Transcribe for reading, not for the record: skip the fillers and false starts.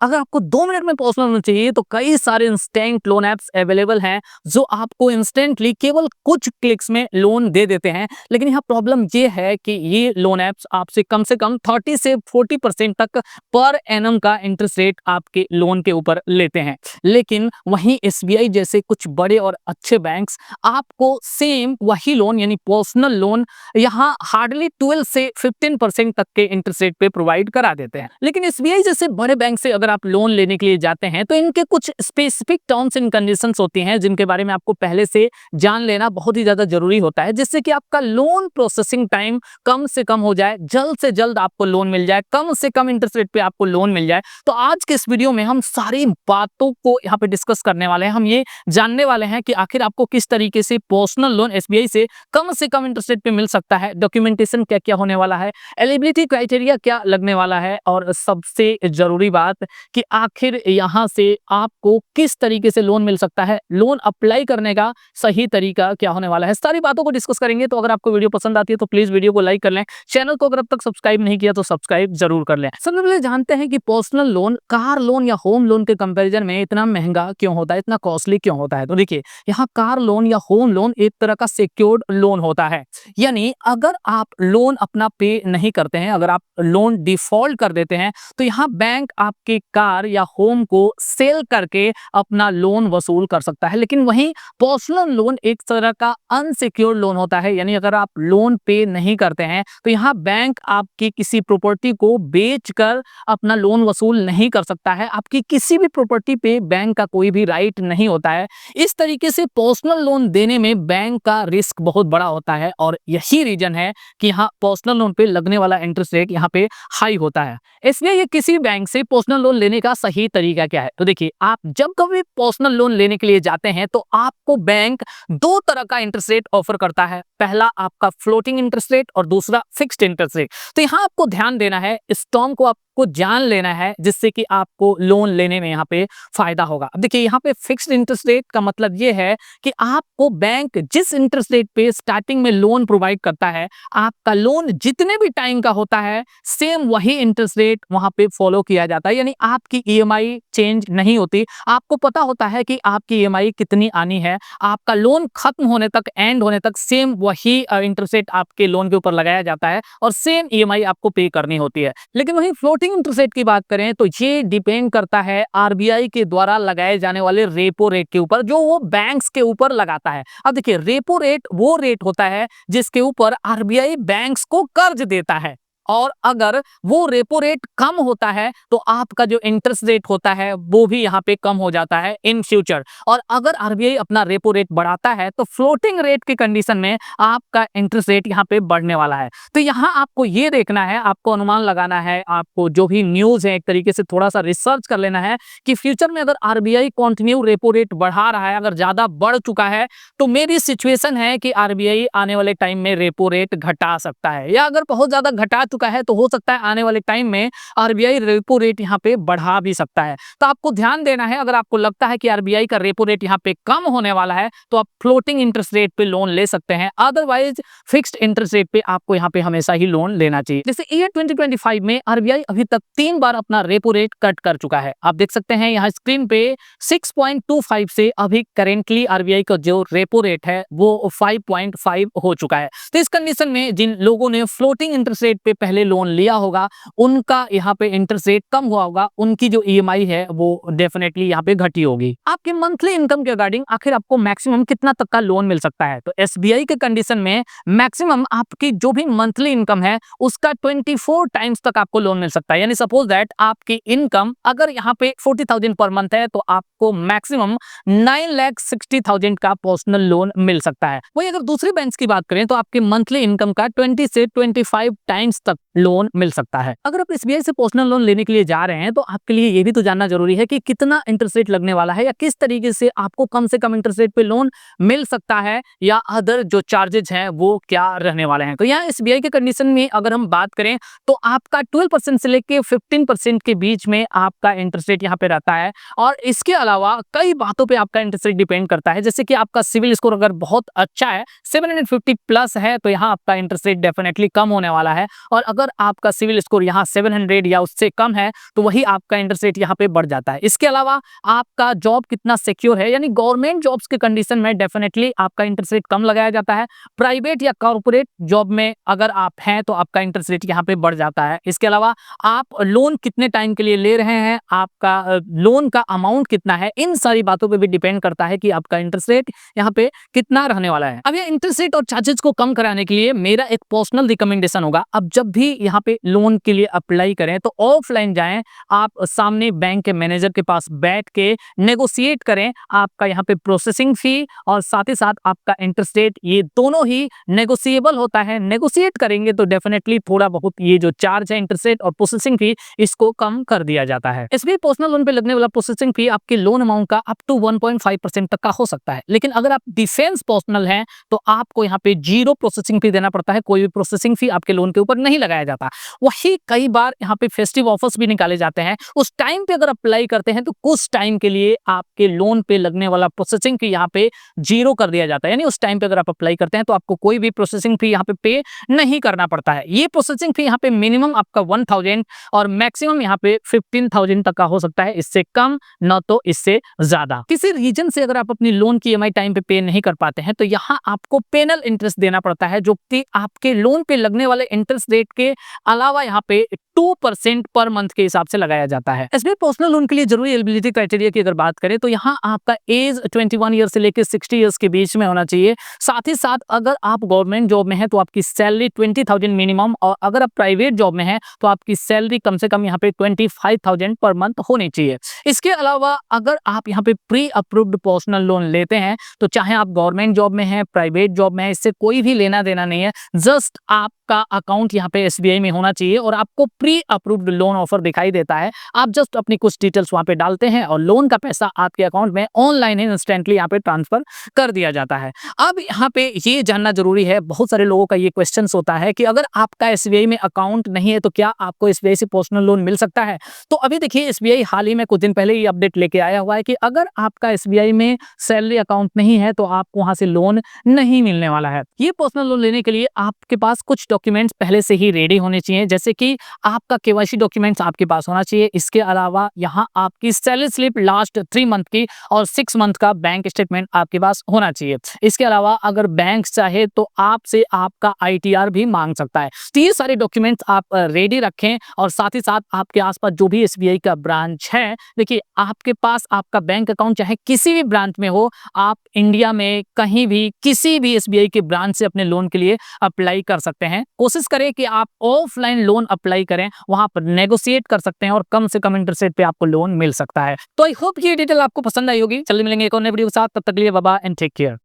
अगर आपको 2 मिनट में पर्सनल लोन चाहिए तो कई सारे इंस्टेंट लोन ऐप्स अवेलेबल हैं जो आपको इंस्टेंटली केवल कुछ क्लिक्स में लोन दे देते हैं। लेकिन यहाँ प्रॉब्लम ये है कि ये लोन ऐप्स आपसे कम 30 से 40% तक पर एनम का इंटरेस्ट रेट आपके लोन के ऊपर लेते हैं। लेकिन वहीं एसबीआई जैसे कुछ बड़े और अच्छे बैंक्स आपको सेम वही लोन यानी पर्सनल लोन यहाँ हार्डली 12 से 15% तक के इंटरेस्ट रेट पे प्रोवाइड करा देते हैं। लेकिन एसबीआई जैसे बड़े बैंक से अगर आप लोन लेने के लिए जाते हैं तो इनके कुछ स्पेसिफिक टर्म्स एंड कंडीशंस होती हैं जिनके बारे में आपको पहले से जान लेना बहुत ही ज्यादा जरूरी होता है, जिससे कि आपका लोन प्रोसेसिंग टाइम कम से कम हो जाए, जल्द से जल्द आपको लोन मिल जाए, कम से कम इंटरेस्ट रेट पे आपको लोन मिल जाए। तो आज के इस वीडियो में हम सारी बातों को यहाँ पे डिस्कस करने वाले हैं। हम ये जानने वाले हैं कि आखिर आपको किस तरीके से पर्सनल लोन एसबीआई से कम इंटरेस्ट रेट पे मिल सकता है, डॉक्यूमेंटेशन क्या क्या होने वाला है, एलिजिबिलिटी क्राइटेरिया क्या लगने वाला है, और सबसे जरूरी बात कि आखिर यहाँ से आपको किस तरीके से लोन मिल सकता है, लोन अप्लाई करने का सही तरीका क्या होने वाला है, सारी बातों को डिस्कस करेंगे। तो अगर आपको वीडियो पसंद आती है तो प्लीज वीडियो को लाइक कर लें, चैनल को अगर अब तक सब्सक्राइब नहीं किया तो सब्सक्राइब जरूर कर लें। सबसे पहले जानते हैं कि पर्सनल लोन कार लोन या होम लोन के कंपैरिजन में इतना महंगा क्यों होता है, इतना कॉस्टली क्यों होता है। तो देखिए, यहाँ कार लोन या होम लोन एक तरह का सिक्योर्ड लोन होता है, यानी अगर आप लोन अपना पे नहीं करते हैं, अगर आप लोन डिफॉल्ट कर देते हैं तो यहाँ बैंक आपके कार या होम को सेल करके अपना लोन वसूल कर सकता है। लेकिन वहीं पर्सनल लोन एक तरह का अनसिक्योर्ड लोन होता है, यानी अगर आप लोन पे नहीं करते हैं तो यहाँ बैंक आपकी किसी प्रॉपर्टी को बेचकर अपना लोन वसूल नहीं कर सकता है, आपकी किसी भी प्रॉपर्टी पे बैंक का कोई भी राइट नहीं होता है। इस तरीके से पर्सनल लोन देने में बैंक का रिस्क बहुत बड़ा होता है और यही रीजन है कि यहाँ पर्सनल लोन पे लगने वाला इंटरेस्ट रेट यहाँ पे हाई होता है। इसलिए ये किसी बैंक से पर्सनल लोन लेने का सही तरीका क्या है, तो देखिए, आप जब कभी पर्सनल लोन लेने के लिए जाते हैं तो आपको बैंक दो तरह का इंटरेस्ट रेट ऑफर करता है। पहला आपका फ्लोटिंग इंटरेस्ट रेट और दूसरा फिक्स्ड इंटरेस्ट रेट। तो यहाँ आपको ध्यान देना है, इस टर्म को आपको जान लेना है जिससे कि आपको लोन लेने में यहाँ पे फायदा होगा। अब देखिए, यहाँ पे फिक्स्ड इंटरेस्ट रेट का मतलब ये है कि आपको बैंक जिस इंटरेस्ट रेट पे स्टार्टिंग में लोन प्रोवाइड करता है, आपका लोन जितने भी टाइम का होता है सेम वही इंटरेस्ट रेट वहां पे फॉलो किया जाता है, यानी आपकी ईएमआई चेंज नहीं होती। आपको पता होता है कि आपकी ईएमआई कितनी आनी है, आपका लोन खत्म होने तक, एंड होने तक सेम वही इंटरेस्ट रेट आपके लोन के ऊपर लगाया जाता है और सेम ईएमआई आपको पे करनी होती है। लेकिन वही फ्लोटिंग इंटरेस्ट रेट की बात करें तो ये डिपेंड करता है आरबीआई के द्वारा लगाए जाने वाले रेपो रेट के ऊपर, जो वो बैंक्स के ऊपर लगाता है। अब देखिए, रेपो रेट वो रेट होता है जिसके ऊपर आरबीआई बैंक्स को कर्ज देता है, और अगर वो रेपो रेट कम होता है तो आपका जो इंटरेस्ट रेट होता है वो भी यहाँ पे कम हो जाता है इन फ्यूचर। और अगर आरबीआई अपना रेपो रेट बढ़ाता है तो फ्लोटिंग रेट की कंडीशन में आपका इंटरेस्ट रेट यहाँ पे बढ़ने वाला है। तो यहाँ आपको ये देखना है, आपको अनुमान लगाना है, आपको जो भी न्यूज है एक तरीके से थोड़ा सा रिसर्च कर लेना है कि फ्यूचर में अगर आरबीआई कंटिन्यू रेपो रेट बढ़ा रहा है, अगर ज्यादा बढ़ चुका है, तो मेरी सिचुएशन है कि आरबीआई आने वाले टाइम में रेपो रेट घटा सकता है, या अगर बहुत ज्यादा घटा चुका है तो हो सकता है आने वाले टाइम में आरबीआई रेपो रेट यहाँ पे बढ़ा भी सकता है। तो आपको ध्यान देना है, अगर आपको लगता है कि आरबीआई का रेपो रेट यहाँ पे कम होने वाला है तो आप फ्लोटिंग इंटरेस्ट रेट पे लोन ले सकते हैं, अदरवाइज फिक्स्ड इंटरेस्ट रेट पे आपको यहाँ पे हमेशा ही लोन लेना चाहिए। जैसे ईयर 2025 में आरबीआई अभी तक 3 बार अपना रेपो रेट कट कर चुका है। आप देख सकते हैं यहाँ स्क्रीन पे 6.25 से अभी करेंटली आरबीआई का जो रेपो रेट है वो 5.5 हो चुका है। तो इस कंडीशन में जिन लोगों ने फ्लोटिंग इंटरेस्ट रेट पे पहले लोन लिया होगा उनका यहाँ पे इंटरेस्ट रेट कम हुआ होगा, उनकी जो ईएमआई है वो डेफिनेटली यहाँ पे घटी होगी। आपके मंथली इनकम के अकॉर्डिंग आखिर आपको मैक्सिमम कितना तक का लोन मिल सकता है, तो एसबीआई के कंडीशन में मैक्सिमम आपकी जो भी मंथली इनकम है उसका 24 टाइम्स तक आपको लोन मिल सकता है। यानी सपोज दैट आपकी इनकम अगर यहाँ पे 40,000 पर मंथ है तो आपको मैक्सिमम 9,60,000 का पर्सनल लोन मिल सकता है। वही अगर दूसरी बैंक की बात करें तो आपके मंथली इनकम का 20 से 25 टाइम्स तक लोन मिल सकता है। अगर आप एसबीआई से पर्सनल लोन लेने के लिए जा रहे हैं तो आपके लिए ये भी तो जानना जरूरी है कि कितना इंटरेस्ट रेट लगने वाला है, या किस तरीके से आपको कम से कम इंटरेस्ट रेट पे लोन मिल सकता है, या अदर जो चार्जेज हैं वो क्या रहने वाले हैं। तो यहाँ एसबीआई के कंडीशन में अगर हम बात करें तो आपका 12% से लेके 15% के बीच में आपका इंटरेस्ट रेट यहाँ पे रहता है। और इसके अलावा कई बातों पे आपका इंटरेस्ट रेट डिपेंड करता है, जैसे कि आपका सिविल स्कोर अगर बहुत अच्छा है, 750 प्लस है, तो यहाँ आपका इंटरेस्ट रेट डेफिनेटली कम होने वाला है। और और अगर आपका सिविल स्कोर यहाँ 700 या उससे कम है तो वही आपका इंटरेस्ट रेट यहाँ पे बढ़ जाता है। इसके अलावा आपका जॉब कितना सिक्योर है, यानी गवर्नमेंट जॉब्स के कंडीशन में डेफिनेटली आपका इंटरेस्ट रेट कम लगाया जाता है। प्राइवेट या कॉर्पोरेट जॉब में अगर आप हैं तो आपका इंटरेस्ट रेट यहाँ पे बढ़ जाता है। इसके अलावा आप लोन कितने टाइम के लिए ले रहे हैं, आपका लोन का अमाउंट कितना है, इन सारी बातों पे भी डिपेंड करता है कि आपका इंटरेस्ट रेट यहाँ पे कितना रहने वाला है। अब ये इंटरेस्ट रेट और चार्जेस को कम कराने के लिए मेरा एक पर्सनल रिकमेंडेशन होगा, अब जब भी यहाँ पे लोन के लिए अप्लाई करें तो ऑफलाइन जाएं, आप सामने बैंक के मैनेजर के पास बैठ के नेगोशिएट करें। आपका यहाँ पे प्रोसेसिंग फी और साथ ही साथ आपका इंटरेस्ट रेट, ये दोनों ही नेगोशिएबल होता है। नेगोशिएट करेंगे तो डेफिनेटली थोड़ा बहुत ये जो चार्ज है इंटरेस्ट रेट और प्रोसेसिंग फी, इसको कम कर दिया जाता है। इसमें पर्सनल लोन पे लगने वाला प्रोसेसिंग फी आपके लोन अमाउंट का अप टू 1.5% तक का हो सकता है, लेकिन अगर आप डिफेंस पर्सनल हैं तो आपको यहाँ पे 0 प्रोसेसिंग फी देना पड़ता है। कोई भी प्रोसेसिंग फी आपके लोन के ऊपर नहीं लगाया जाता। वही कई बार यहाँ पे फेस्टिव ऑफर्स भी निकाले जाते हैं, उस टाइम पे अगर अप्लाई करते हैं तो कुछ टाइम के लिए आपके लोन पे लगने वाला प्रोसेसिंग फी यहाँ पे 0 कर दिया जाता है। यानी उस टाइम पे अगर आप अप्लाई करते हैं तो आपको कोई भी प्रोसेसिंग फी यहाँ पे नहीं करना पड़ता है। ये प्रोसेसिंग फी यहाँ पे मिनिमम आपका 1000 और मैक्सिमम यहाँ पे 15,000 तक का हो सकता है, इससे कम न तो इससे ज्यादा। किसी रीजन से अगर आप अपनी लोन की EMI टाइम पे नहीं कर पाते हैं तो यहाँ आपको पेनल इंटरेस्ट देना पड़ता है, जो कि आपके लोन पे लगने वाले इंटरेस्ट रेट के अलावा यहाँ पे 2% पर मंथ के हिसाब से लगाया जाता है। इसमें पर्सनल लोन के लिए जरूरी एलिजिबिलिटी क्राइटेरिया की अगर बात करें तो यहाँ आपका एज 21 ईयर से लेकर 60 ईयर्स के बीच में होना चाहिए। साथ ही साथ अगर आप गवर्नमेंट जॉब में हैं तो आपकी सैलरी 20,000 मिनिमम, और अगर आप प्राइवेट जॉब में हैं तो आपकी सैलरी कम से कम यहाँ पे 25,000 पर मंथ होनी चाहिए। इसके अलावा अगर आप यहाँ पे प्री अप्रूव्ड पर्सनल लोन लेते हैं तो चाहे आप गवर्नमेंट जॉब में हैं, प्राइवेट जॉब में है, इससे कोई भी लेना देना नहीं है। जस्ट आपका अकाउंट यहाँ पे SBI में होना चाहिए और आपको प्री अप्रूव्ड लोन ऑफर दिखाई देता है। आप जस्ट अपनी कुछ डिटेल्स वहां पे डालते हैं और लोन का पैसा आपके अकाउंट में ऑनलाइन ही इंस्टेंटली यहाँ पे ट्रांसफर कर दिया जाता है। अब यहाँ पे ये जानना जरूरी है, बहुत सारे लोगों का ये क्वेश्चन होता है कि अगर आपका SBI में अकाउंट नहीं है तो क्या आपको SBI से पर्सनल लोन मिल सकता है। तो अभी देखिए SBI हाल ही में कुछ दिन पहले ये अपडेट लेके आया हुआ है कि अगर आपका SBI में सैलरी अकाउंट नहीं है तो आपको वहां से लोन नहीं मिलने वाला है। ये पर्सनल लोन लेने के लिए आपके पास कुछ डॉक्यूमेंट्स पहले से ही रेडी होने चाहिए, जैसे कि आपका KYC डॉक्यूमेंट्स आपके पास होना चाहिए। इसके अलावा यहाँ आपकी सैलरी स्लिप लास्ट 3 मंथ की और 6 मंथ का बैंक स्टेटमेंट आपके पास होना चाहिए। इसके अलावा अगर बैंक चाहे तो आपसे आपका ITR भी मांग सकता है। तो ये सारे डॉक्यूमेंट्स आप रेडी रखें और साथ ही साथ आपके आसपास जो भी SBI का ब्रांच है, देखिए आपके पास आपका बैंक अकाउंट चाहे किसी भी ब्रांच में हो, आप इंडिया में कहीं भी किसी भी SBI के ब्रांच से अपने लोन के लिए अप्लाई कर सकते हैं। कोशिश करें कि आप ऑफलाइन लोन अप्लाई करें, वहां पर नेगोशिएट कर सकते हैं और कम से कम इंटरेस्ट रेट पे आपको लोन मिल सकता है। तो आई होप ये डिटेल आपको पसंद आई होगी। चलिए मिलेंगे एक और नई वीडियो के साथ, तब तक के लिए bye bye and take care.